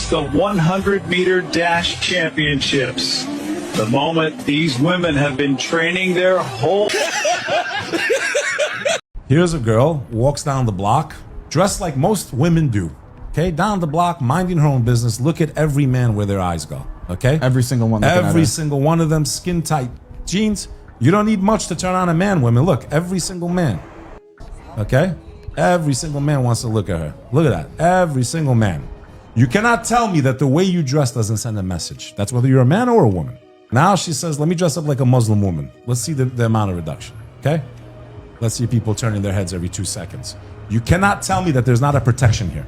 It's the 100-meter dash championships. The moment these women have been training their whole... Here's a girl, walks down the block, dressed like most women do. Okay, down the block, minding her own business. Look at every man where their eyes go. Okay? Every single one. Every single one of them, skin tight jeans. You don't need much to turn on a man, women. Look, every single man. Okay? Every single man wants to look at her. Look at that. Every single man. You cannot tell me that the way you dress doesn't send a message. That's whether you're a man or a woman. Now she says, let me dress up like a Muslim woman. Let's see the amount of reduction. Okay? Let's see people turning their heads every 2 seconds. You cannot tell me that there's not a protection here.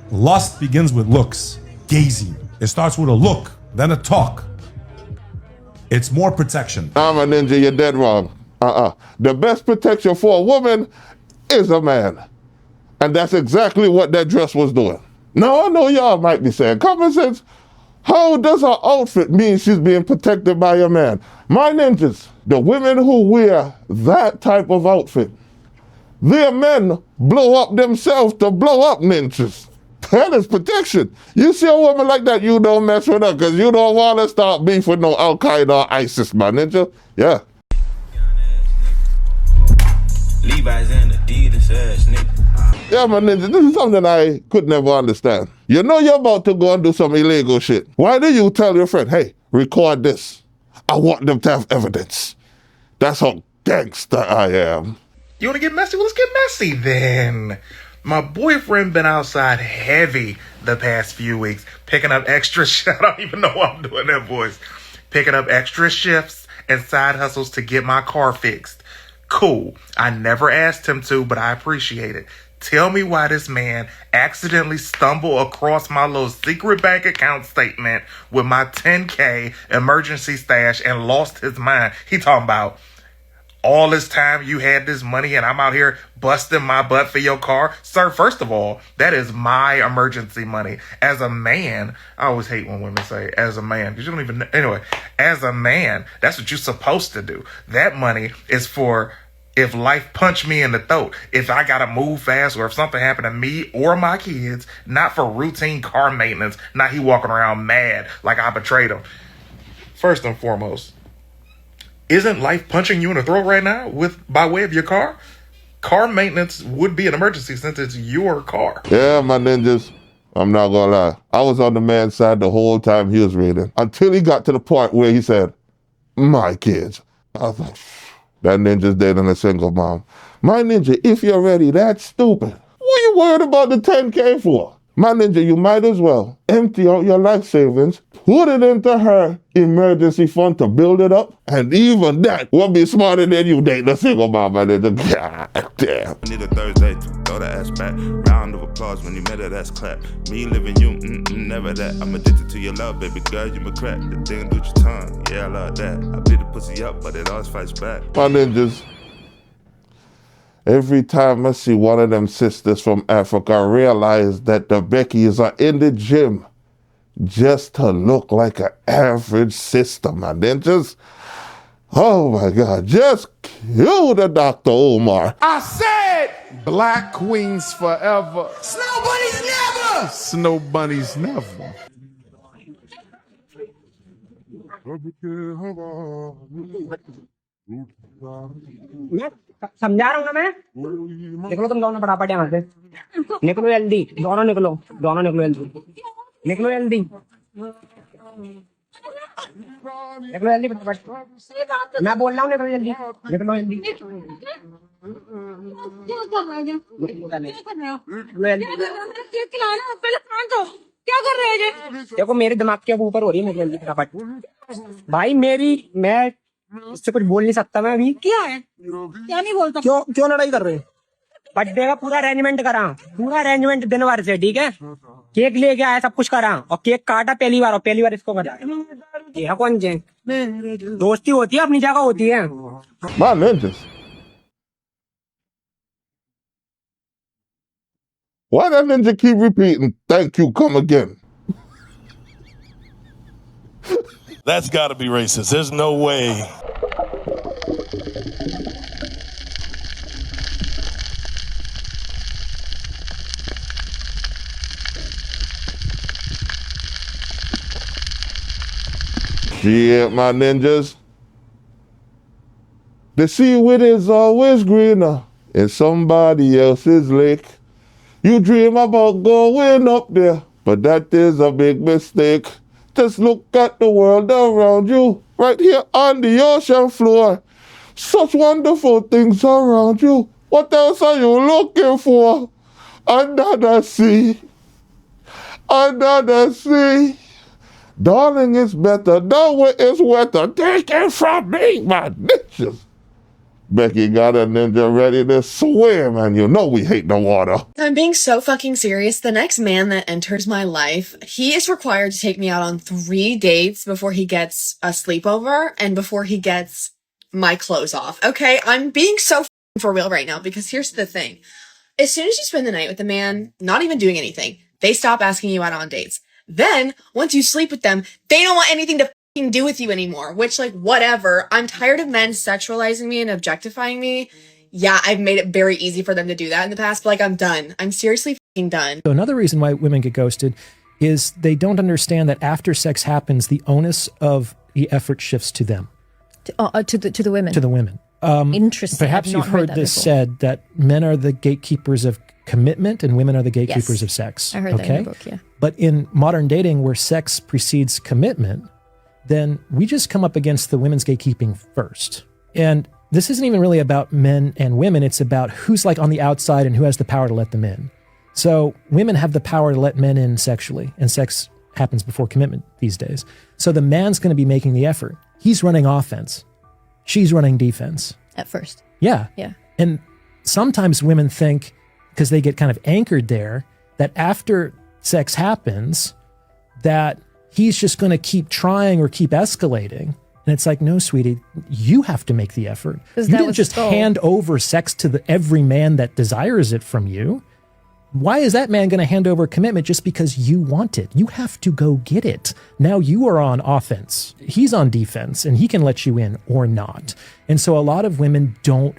Lust begins with looks. Gazing. It starts with a look, then a talk. It's more protection. I'm a ninja, you're dead wrong. The best protection for a woman is a man. And that's exactly what that dress was doing. Now, I know y'all might be saying, common sense, how does her outfit mean she's being protected by a man? My ninjas, the women who wear that type of outfit, their men blow up themselves to blow up ninjas. That is protection. You see a woman like that, you don't mess with her because you don't want to start beef with no Al-Qaeda or ISIS, my ninja. Yeah. Levi's and Adidas ass nigga. Yeah, my ninja, this is something I could never understand. You know you're about to go and do some illegal shit. Why do you tell your friend, hey, record this? I want them to have evidence. That's how gangster I am. You want to get messy? Well, let's get messy then. My boyfriend been outside heavy the past few weeks, picking up extra shifts. I don't even know why I'm doing that voice. Picking up extra shifts and side hustles to get my car fixed. Cool. I never asked him to, but I appreciate it. Tell me why this man accidentally stumbled across my little secret bank account statement with my 10K emergency stash and lost his mind. He talking about all this time you had this money and I'm out here busting my butt for your car. Sir, first of all, that is my emergency money. As a man, I always hate when women say as a man, because you don't even know. Anyway, as a man, that's what you're supposed to do. That money is for if life punched me in the throat, if I gotta move fast, or if something happened to me or my kids, not for routine car maintenance. Not he walking around mad like I betrayed him. First and foremost, isn't life punching you in the throat right now by way of your car? Car maintenance would be an emergency since it's your car. Yeah, my ninjas, I'm not gonna lie. I was on the man's side the whole time he was reading, until he got to the point where he said, my kids. I was like, that ninja's dating a single mom. My ninja, if you're ready, that's stupid. What are you worried about the 10K for? My ninja, you might as well empty out your life savings, put it into her emergency fund to build it up, and even that will be smarter than you dating a single mom, my ninja. God damn. I need a Thursday to throw the ass back. Round of applause when you met her, that's clap. Me living you, never that. I'm addicted to your love, baby girl, you my crack. The thing do your tongue, yeah, I love that. I beat the pussy up, but it always fights back. My ninjas, every time I see one of them sisters from Africa, I realize that the Beckys are in the gym just to look like an average sister, my ninjas. Oh my God, just kill the Dr. Omar. I said black queens forever. Snow bunnies never. Snow bunnies never. समझा रहा हूँ ना मैं निकलो तुम दोनों फटाफट यहाँ से निकलो जल्दी दोनों निकलो जल्दी निकलो जल्दी फटाफट मैं बोल रहा हूँ निकलो जल्दी क्या कर रहे हैं देखो मेरे दिमाग के ऊपर हो रही है जल्दी फटाफट भाई मैं उससे कुछ बोल नहीं सकता मैं अभी क्या है क्या नहीं बोलता क्यों लड़ाई कर रहे हैं बर्थडे का पूरा अरेंजमेंट दिन भर से ठीक है केक लेके आया सब कुछ करा और केक काटा पहली बार इसको करा ये कौन से दोस्ती होती है अपनी जगह होती है My ninjas. Why that ninja keep repeating, thank you, come again? That's got to be racist. There's no way. Yeah, my ninjas. The seaweed is always greener in somebody else's lake. You dream about going up there, but that is a big mistake. Just look at the world around you, right here on the ocean floor. Such wonderful things around you. What else are you looking for? Under the sea. Under the sea. Darling, it's better. The way it's wetter. Take it from me, my ninjas. Becky got a ninja ready to swim, and you know we hate the water. I'm being so fucking serious. The next man that enters my life, he is required to take me out on 3 dates before he gets a sleepover and before he gets my clothes off. Okay, I'm being so for real right now because here's the thing. As soon as you spend the night with a man, not even doing anything, they stop asking you out on dates. Then, once you sleep with them, they don't want anything to do with you anymore, which, like, whatever. I'm tired of men sexualizing me and objectifying me. Yeah, I've made it very easy for them to do that in the past, but, like, I'm done. I'm seriously fucking done. So another reason why women get ghosted is they don't understand that after sex happens, the onus of the effort shifts to them. To the women. To the women. Interesting. Perhaps you've heard this said that men are the gatekeepers of commitment and women are the gatekeepers of sex. I heard that in the book, yeah. But in modern dating where sex precedes commitment, then we just come up against the women's gatekeeping first. And this isn't even really about men and women. It's about who's like on the outside and who has the power to let them in. So women have the power to let men in sexually, and sex happens before commitment these days. So the man's going to be making the effort. He's running offense. She's running defense. At first. Yeah. Yeah. And sometimes women think, because they get kind of anchored there, that after sex happens, that he's just going to keep trying or keep escalating. And it's like, no, sweetie, you have to make the effort. You didn't just hand over sex to every man that desires it from you. Why is that man going to hand over commitment just because you want it? You have to go get it. Now you are on offense. He's on defense, and he can let you in or not. And so a lot of women don't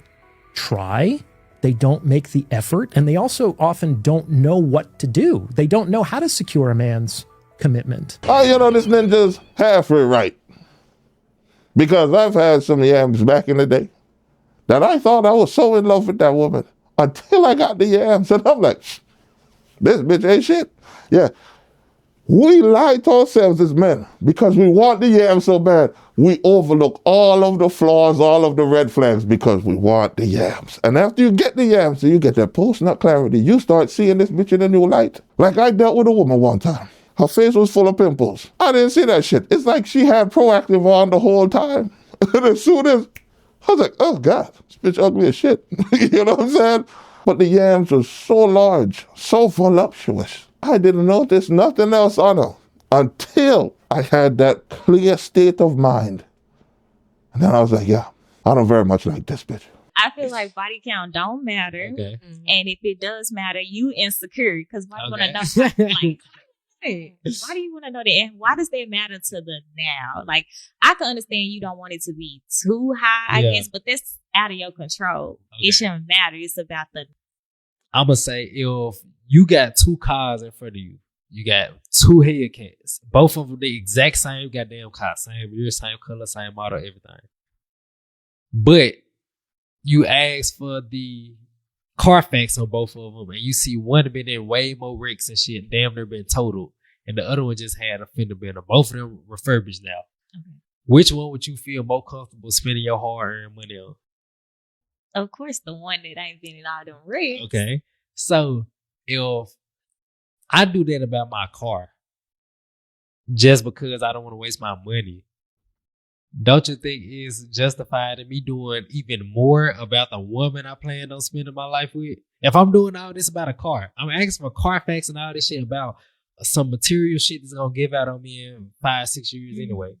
try. They don't make the effort. And they also often don't know what to do. They don't know how to secure a man's commitment. Oh, you know, this ninja's halfway right. Because I've had some yams back in the day that I thought I was so in love with that woman until I got the yams. And I'm like, this bitch ain't shit. Yeah. We lie to ourselves as men because we want the yams so bad. We overlook all of the flaws, all of the red flags because we want the yams. And after you get the yams, you get that post-nut clarity. You start seeing this bitch in a new light. Like I dealt with a woman one time. Her face was full of pimples. I didn't see that shit. It's like she had Proactive on the whole time. And as soon as, I was like, oh God, this bitch ugly as shit. You know what I'm saying? But the yams were so large, so voluptuous. I didn't notice nothing else on her until I had that clear state of mind. And then I was like, yeah, I don't very much like this bitch. I feel like body count don't matter. Okay. And if it does matter, you insecure. Because why do you want to know? Like, hey, why do you want to know that? And why does that matter to the now? Like, I can understand you don't want it to be too high, I guess, but that's out of your control. Okay. It shouldn't matter. It's about the... I'm going to say, if you got 2 cars in front of you, you got 2 Hellcats, both of them the exact same goddamn car, same year, same color, same model, everything. But you ask for the Carfax on both of them, and you see one been in way more wrecks and shit, damn near been totaled, and the other one just had a fender bender. Both of them refurbished now. Okay. Which one would you feel more comfortable spending your hard-earned money on? Of course, the one that ain't been in all them wrecks. Okay. So if I do that about my car, just because I don't want to waste my money, don't you think it's justified in me doing even more about the woman I plan on spending my life with? If I'm doing all this about a car, I'm asking for Carfax and all this shit about some material shit that's going to give out on me in 5-6 years anyway.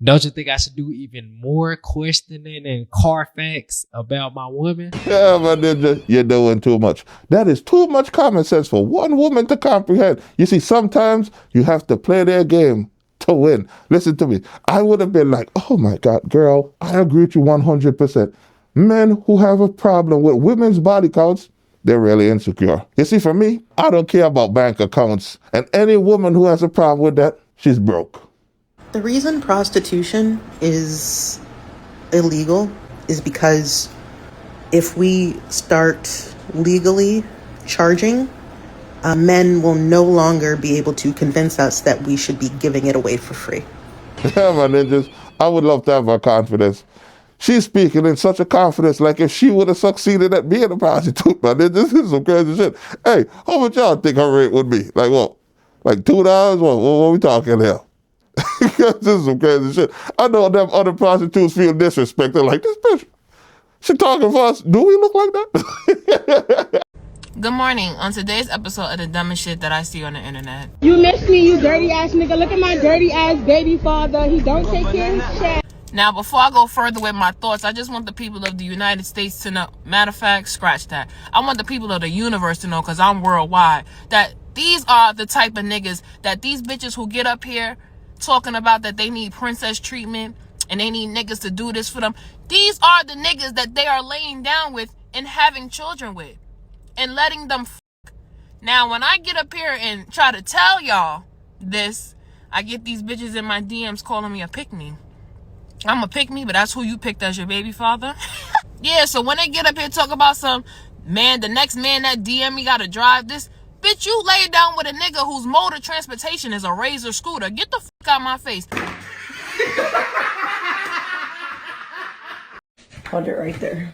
Don't you think I should do even more questioning and Carfax about my woman? Yeah, but ninja, you're doing too much. That is too much common sense for one woman to comprehend. You see, sometimes you have to play their game to win. Listen to me. I would have been like, oh my God, girl, I agree with you 100%. Men who have a problem with women's body counts, they're really insecure. You see, for me, I don't care about bank accounts. And any woman who has a problem with that, she's broke. The reason prostitution is illegal is because if we start legally charging, men will no longer be able to convince us that we should be giving it away for free. Yeah, my ninjas, I would love to have her confidence. She's speaking in such a confidence, like if she would have succeeded at being a prostitute, my ninjas. This is some crazy shit. Hey, how much y'all think her rate would be? Like what? Like $2? What are we talking here? This is some crazy shit. I know them other prostitutes feel disrespected, like this bitch. She talking for us. Do we look like that? Good morning. On today's episode of the dumbest shit that I see on the internet. You miss me, you dirty ass nigga. Look at my dirty ass baby father. He don't take care of his shit. Now, before I go further with my thoughts, I just want the people of the United States to know. Matter of fact, scratch that. I want the people of the universe to know, because I'm worldwide, that these are the type of niggas that these bitches who get up here talking about that they need princess treatment and they need niggas to do this for them. These are the niggas that they are laying down with and having children with and letting them fuck. Now, when I get up here and try to tell y'all this, I get these bitches in my DMs calling me a pick-me. I'm a pick-me, but that's who you picked as your baby father? Yeah, so when they get up here and talk about some man, the next man that DM me gotta drive this, bitch, you lay down with a nigga whose mode of transportation is a Razor scooter. Get the fuck out of my face. Hold it right there.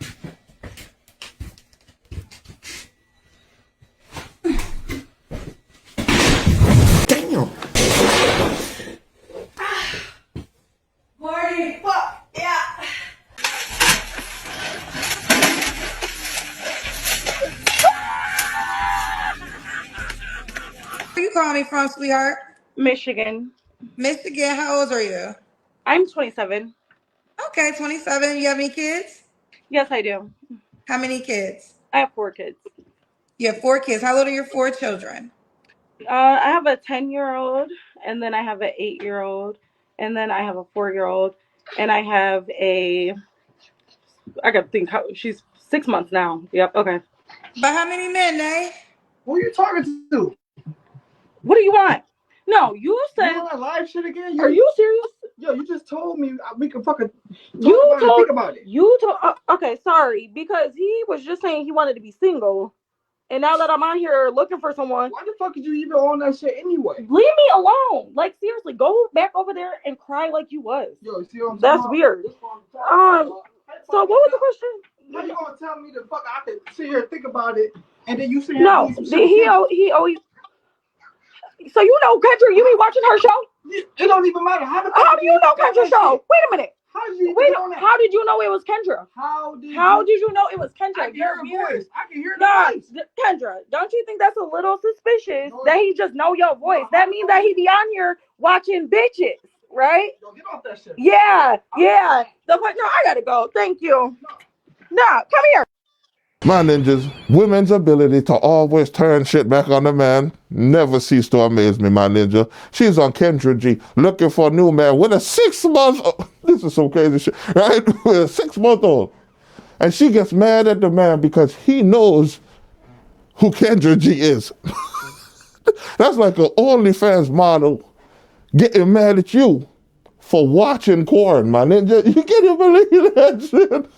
Damn. Marty, fuck, yeah. Where you calling me from, sweetheart? Michigan. Michigan, how old are you? I'm 27. Okay, 27. You have any kids? Yes, I do. How many kids? I have 4 kids. You have 4 kids. How old are your 4 children? I have a 10-year-old, and then I have an 8-year-old, and then I have a 4-year-old, and I have I gotta think how she's 6 months now. Yep, okay. But how many men, eh? Who are you talking to? What do you want? No, you said. You want that live shit again? Are you serious? Yo, you just told me we can fucking Think about it. You told. Okay, sorry, because he was just saying he wanted to be single, and now that I'm out here looking for someone. Why the fuck did you even on that shit anyway? Leave me alone. Like seriously, go back over there and cry like you was. Yo, see what I'm That's talking weird. about? So what was the question? How you gonna tell me to fuck? I could sit here and think about it, and then you sit here. No, and he always. So you know Kendra, you be watching her show? It don't even matter. How do you know Kendra's show? Wait a minute. How did you how did you know it was Kendra? How did you know it was Kendra? I can hear her voice. I can hear the voice. Kendra, don't you think that's a little suspicious that he just know your voice? That means that he be on here watching bitches, right? Yo, get off that shit. Yeah. No, I gotta go. Thank you. No, come here. My ninjas, women's ability to always turn shit back on the man never ceased to amaze me, my ninja. She's on Kendra G, looking for a new man with a 6-month-old. This is some crazy shit, right? With a 6-month-old. And she gets mad at the man because he knows who Kendra G is. That's like an OnlyFans model getting mad at you for watching porn, my ninja. You can't even believe that shit.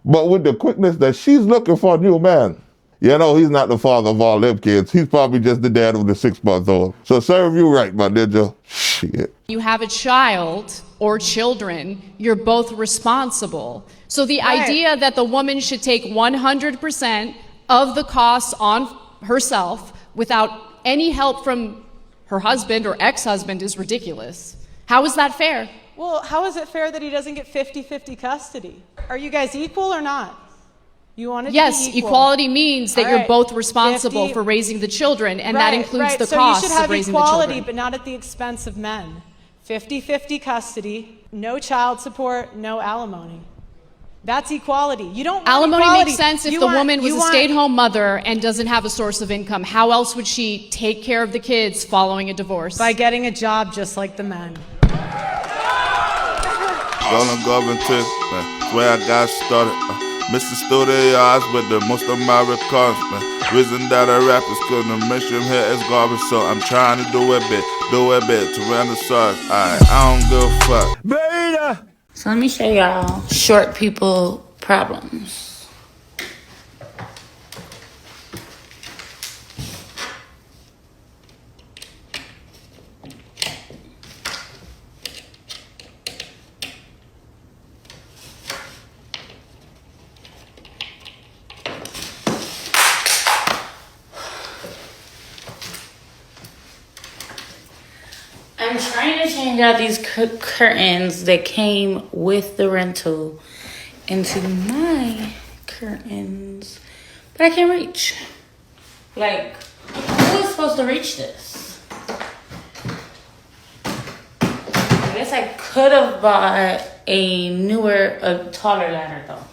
But with the quickness that she's looking for a new man, you know, he's not the father of all them kids. He's probably just the dad of the 6-month-old. So serve you right, my ninja. Shit. You have a child or children, you're both responsible. So the idea that the woman should take 100% of the costs on herself without any help from her husband or ex-husband is ridiculous. How is that fair? Well, how is it fair that he doesn't get 50-50 custody? Are you guys equal or not? You want it to Yes, be equal. equality means that All you're right. both responsible 50 for raising the children, and that includes the so costs you should have of raising the equality, children. but not at the expense of men. 50-50 custody, no child support, no alimony. That's equality. You don't want Alimony equality. makes sense if You the want- woman was you a want- stay-at-home mother and doesn't have a source of income. How else would she take care of the kids following a divorce? By getting a job just like the men. Gonna go into where I got started. Mr. Studios with the most of my records, man. Reason that I rappers couldn't mention here is garbage, so I'm trying to do a bit to run the sauce. I don't give a fuck. Beta. So let me show y'all short people problems. I'm trying to change out these curtains that came with the rental into my curtains, but I can't reach. Like, who is supposed to reach this? I guess I could have bought a taller ladder though.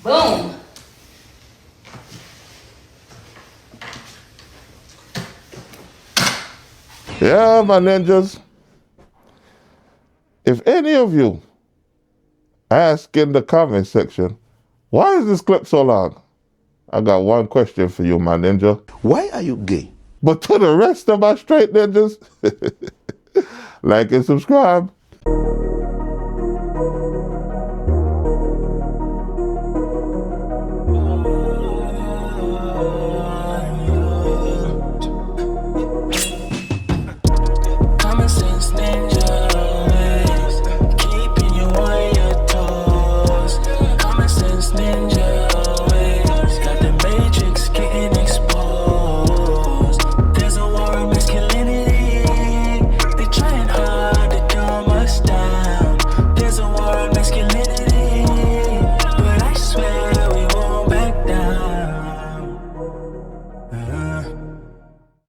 Boom. Yeah, my ninjas. If any of you ask in the comment section, why is this clip so long? I got one question for you, my ninja. Why are you gay? But to the rest of my straight ninjas, like and subscribe.